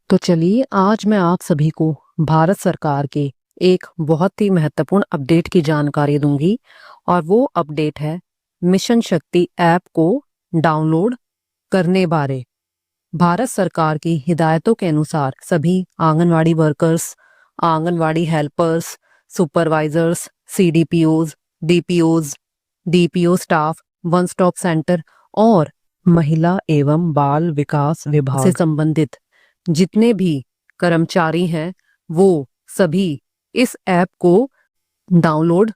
तो चलिए आज मैं आप सभी को भारत सरकार के एक बहुत ही महत्वपूर्ण अपडेट की जानकारी दूंगी और वो अपडेट है मिशन शक्ति ऐप को डाउनलोड करने बारे। भारत सरकार की हिदायतों के अनुसार सभी anganwadi workers, anganwadi helpers, supervisors, CDPOs, DPOs, DPO staff, one stop centre और महिला एवं बाल विकास विभाग से संबंधित जितने भी कर्मचारी हैं वो सभी इस ऐप को डाउनलोड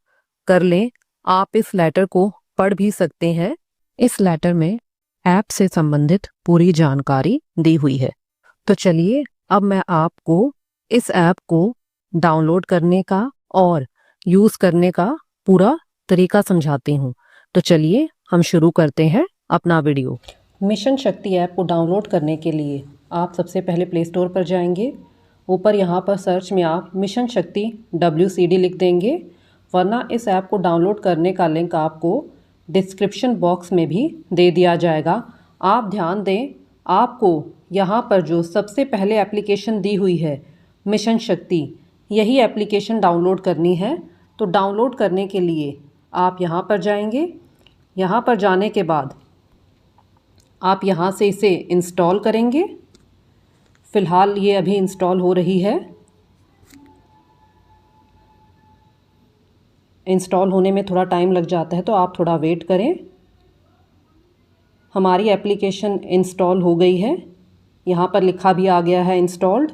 कर लें। आप इस लेटर को पढ़ भी सकते हैं। इस लेटर में ऐप से संबंधित पूरी जानकारी दी हुई है। तो चलिए अब मैं आपको इस ऐप को डाउनलोड करने का और यूज करने का पूरा तरीका समझाती हूँ। तो चलिए हम शुरू करते हैं अपना वीडियो। मिशन शक्ति ऐप को डाउनलोड करने के लिए आप सबसे पहले प्ले स्टोर पर जाएंगे। ऊपर यहाँ पर सर्च में आप मिशन शक्ति WCD लिख देंगे, वरना इस ऐप को डाउनलोड करने का लिंक आपको डिस्क्रिप्शन बॉक्स में भी दे दिया जाएगा। आप ध्यान दें, आपको यहाँ पर जो सबसे पहले एप्लीकेशन दी हुई है मिशन शक्ति, यही एप्लीकेशन डाउनलोड करनी है। तो डाउनलोड करने के लिए आप यहाँ पर जाएंगे। यहाँ पर जाने के बाद आप यहाँ से इसे इंस्टॉल करेंगे। फ़िलहाल ये अभी इंस्टॉल हो रही है। इंस्टॉल होने में थोड़ा टाइम लग जाता है, तो आप थोड़ा वेट करें। हमारी एप्लीकेशन इंस्टॉल हो गई है। यहाँ पर लिखा भी आ गया है इंस्टॉल्ड।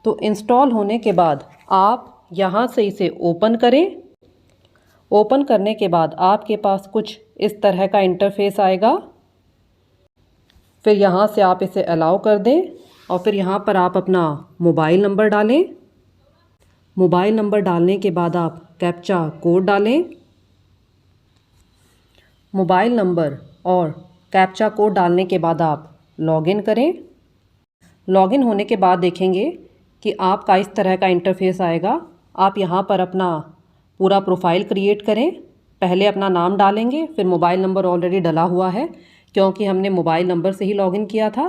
तो इंस्टॉल होने के बाद आप यहाँ से इसे ओपन करें। ओपन करने के बाद आपके पास कुछ इस तरह का इंटरफेस आएगा। फिर यहाँ से आप इसे अलाउ कर दें और फिर यहाँ पर आप अपना मोबाइल नंबर डालें। मोबाइल नंबर डालने के बाद आप कैप्चा कोड डालें। मोबाइल नंबर और कैप्चा कोड डालने के बाद आप लॉगिन करें। लॉगिन होने के बाद देखेंगे कि आपका इस तरह का इंटरफेस आएगा। आप यहाँ पर अपना पूरा प्रोफाइल क्रिएट करें। पहले अपना नाम डालेंगे, फिर मोबाइल नंबर ऑलरेडी डला हुआ है क्योंकि हमने मोबाइल नंबर से ही लॉगिन किया था।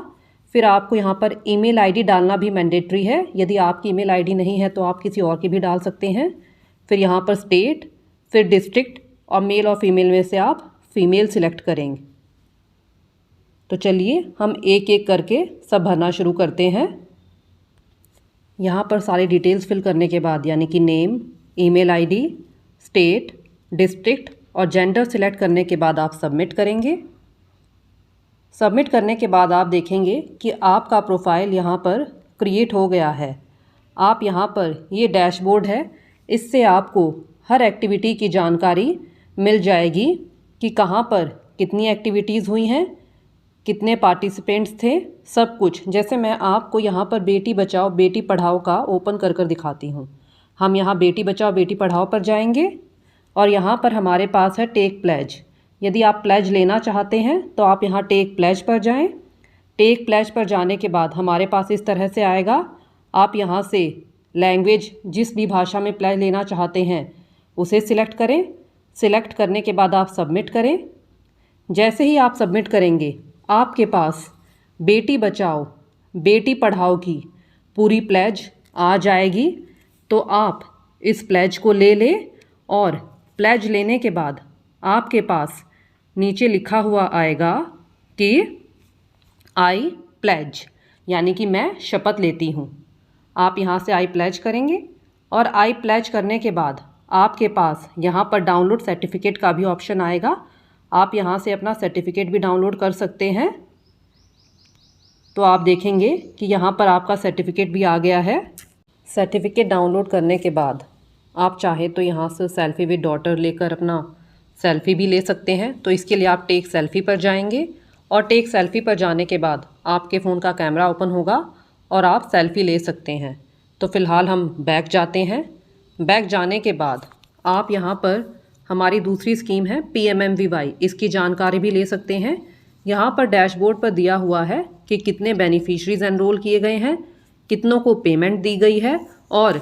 फिर आपको यहाँ पर ईमेल आईडी डालना भी मैंडेटरी है। यदि आपकी ईमेल आईडी नहीं है तो आप किसी और की भी डाल सकते हैं। फिर यहाँ पर स्टेट, फिर डिस्ट्रिक्ट और मेल और फीमेल में से आप फीमेल सिलेक्ट करेंगे। तो चलिए हम एक एक करके सब भरना शुरू करते हैं। यहाँ पर सारी डिटेल्स फिल करने के बाद यानी कि name, email ID, state, district और जेंडर सिलेक्ट करने के बाद आप सबमिट करेंगे। सबमिट करने के बाद आप देखेंगे कि आपका प्रोफाइल यहाँ पर क्रिएट हो गया है। आप यहाँ पर ये डैशबोर्ड है, इससे आपको हर एक्टिविटी की जानकारी मिल जाएगी कि कहाँ पर कितनी एक्टिविटीज़ हुई हैं, कितने पार्टिसिपेंट्स थे, सब कुछ। जैसे मैं आपको यहाँ पर बेटी बचाओ बेटी पढ़ाओ का ओपन कर दिखाती हूँ। हम यहाँ बेटी बचाओ बेटी पढ़ाओ पर जाएंगे और यहाँ पर हमारे पास है टेक प्लेज। यदि आप प्लेज लेना चाहते हैं तो आप यहाँ टेक प्लेज पर जाएं। टेक प्लेज पर जाने के बाद हमारे पास इस तरह से आएगा। आप यहाँ से लैंग्वेज, जिस भी भाषा में प्लेज लेना चाहते हैं उसे सिलेक्ट करें। सिलेक्ट करने के बाद आप सबमिट करें। जैसे ही आप सबमिट करेंगे आपके पास बेटी बचाओ बेटी पढ़ाओ की पूरी प्लेज आ जाएगी। तो आप इस प्लेज को ले लें और प्लेज लेने के बाद आपके पास नीचे लिखा हुआ आएगा कि आई प्लेज, यानी कि मैं शपथ लेती हूँ। आप यहाँ से आई प्लेज करेंगे और आई प्लेज करने के बाद आपके पास यहाँ पर डाउनलोड सर्टिफिकेट का भी ऑप्शन आएगा। आप यहाँ से अपना सर्टिफिकेट भी डाउनलोड कर सकते हैं। तो आप देखेंगे कि यहाँ पर आपका सर्टिफिकेट भी आ गया है। सर्टिफिकेट डाउनलोड करने के बाद आप चाहे तो यहाँ से सेल्फी विद डॉटर लेकर अपना सेल्फ़ी भी ले सकते हैं। तो इसके लिए आप टेक सेल्फ़ी पर जाएंगे और टेक सेल्फ़ी पर जाने के बाद आपके फ़ोन का कैमरा ओपन होगा और आप सेल्फ़ी ले सकते हैं। तो फ़िलहाल हम बैक जाते हैं। बैक जाने के बाद आप यहाँ पर हमारी दूसरी स्कीम है PMMVY, इसकी जानकारी भी ले सकते हैं। यहाँ पर डैशबोर्ड पर दिया हुआ है कि कितने बेनिफिशरीज़ एनरोल किए गए हैं, कितनों को पेमेंट दी गई है और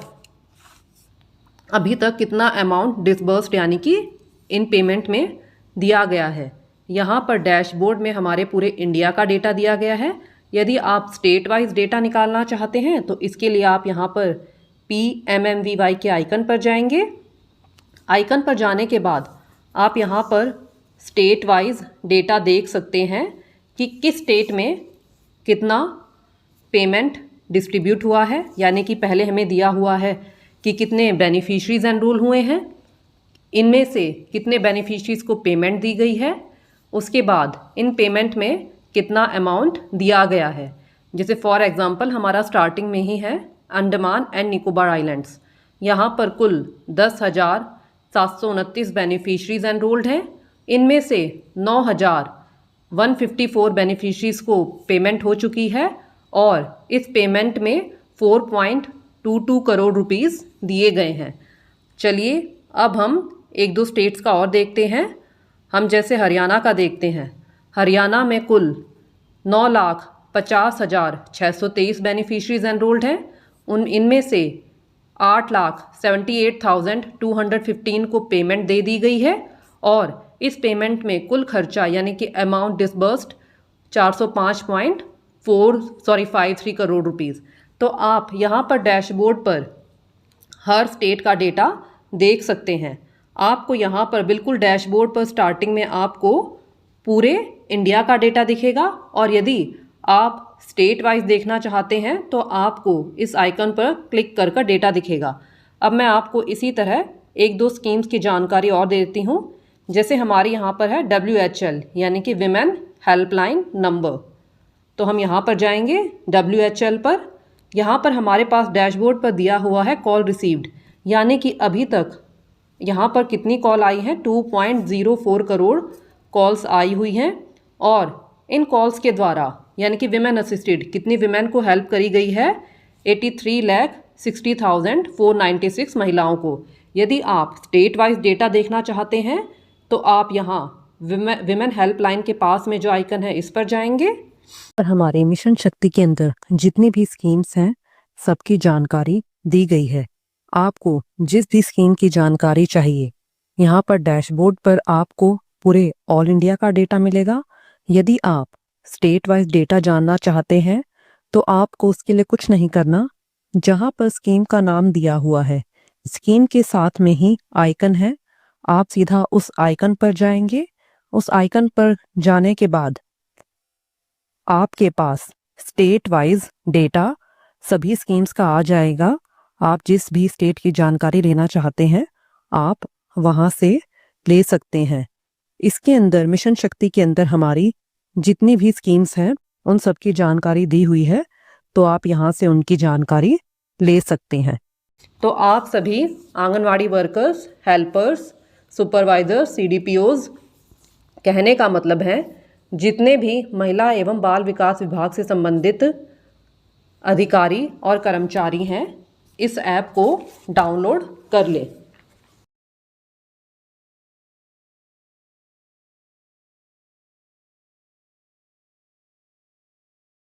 अभी तक कितना अमाउंट डिसबर्स्ड यानी कि इन पेमेंट में दिया गया है। यहाँ पर डैशबोर्ड में हमारे पूरे इंडिया का डेटा दिया गया है। यदि आप स्टेट वाइज डेटा निकालना चाहते हैं तो इसके लिए आप यहाँ पर PMMVY के आइकन पर जाएंगे। आइकन पर जाने के बाद आप यहाँ पर स्टेट वाइज डेटा देख सकते हैं कि किस स्टेट में कितना पेमेंट डिस्ट्रीब्यूट हुआ है, यानी कि पहले हमें दिया हुआ है कि कितने बेनिफिशरीज एनरोल हुए हैं, इनमें से कितने बेनिफिशरीज को पेमेंट दी गई है, उसके बाद इन पेमेंट में कितना अमाउंट दिया गया है। जैसे फॉर एग्जांपल हमारा स्टार्टिंग में ही है अंडमान एंड निकोबार आइलैंड्स, यहाँ पर कुल 10,729 बेनिफिशरीज एनरोल्ड हैं। इनमें से 9,154 बेनिफिशरीज को पेमेंट हो चुकी है और इस पेमेंट में 4.22 करोड़ रुपीस दिए गए हैं। चलिए अब हम एक दो स्टेट्स का और देखते हैं। हम जैसे हरियाणा का देखते हैं। हरियाणा में कुल 9,50,623 बेनिफिशरीज एनरोल्ड हैं। इनमें से 8,78,215 को पेमेंट दे दी गई है और इस पेमेंट में कुल खर्चा यानी कि अमाउंट डिसबर्स्ड 405.53 करोड़ रुपीस। तो आप यहाँ पर डैशबोर्ड पर हर स्टेट का डेटा देख सकते हैं। आपको यहाँ पर बिल्कुल डैशबोर्ड पर स्टार्टिंग में आपको पूरे इंडिया का डेटा दिखेगा और यदि आप स्टेट वाइज देखना चाहते हैं तो आपको इस आइकन पर क्लिक कर डेटा दिखेगा। अब मैं आपको इसी तरह एक दो स्कीम्स की जानकारी और दे देती हूँ। जैसे हमारे यहाँ पर है WHL यानी कि विमेन हेल्पलाइन नंबर, तो हम यहाँ पर जाएंगे WHL पर। यहाँ पर हमारे पास डैशबोर्ड पर दिया हुआ है कॉल रिसीव्ड, यानी कि अभी तक यहाँ पर कितनी कॉल आई हैं, 2.04 करोड़ कॉल्स आई हुई हैं और इन कॉल्स के द्वारा यानी कि विमेन असिस्टेड कितनी विमेन को हेल्प करी गई है, 83,60,496 महिलाओं को। यदि आप स्टेट वाइज डेटा देखना चाहते हैं तो आप यहाँ विमेन हेल्पलाइन के पास में जो आइकन है इस पर जाएंगे। और हमारे मिशन शक्ति के अंदर जितनी भी स्कीम्स हैं सबकी जानकारी दी गई है। आपको जिस भी स्कीम की जानकारी चाहिए यहाँ पर डैशबोर्ड पर आपको पूरे ऑल इंडिया का डेटा मिलेगा। यदि आप स्टेट वाइज डेटा जानना चाहते हैं तो आपको उसके लिए कुछ नहीं करना। जहाँ पर स्कीम का नाम दिया हुआ है स्कीम के साथ में ही आइकन है, आप सीधा उस आइकन पर जाएंगे। उस आइकन पर जाने के बाद आपके पास स्टेट वाइज डेटा सभी स्कीम्स का आ जाएगा। आप जिस भी स्टेट की जानकारी लेना चाहते हैं आप वहां से ले सकते हैं। इसके अंदर मिशन शक्ति के अंदर हमारी जितनी भी स्कीम्स हैं उन सब की जानकारी दी हुई है, तो आप यहां से उनकी जानकारी ले सकते हैं। तो आप सभी anganwadi workers, helpers, supervisors, CDPOs, कहने का मतलब है जितने भी महिला एवं बाल विकास विभाग से संबंधित अधिकारी और कर्मचारी हैं, इस ऐप को डाउनलोड कर लें।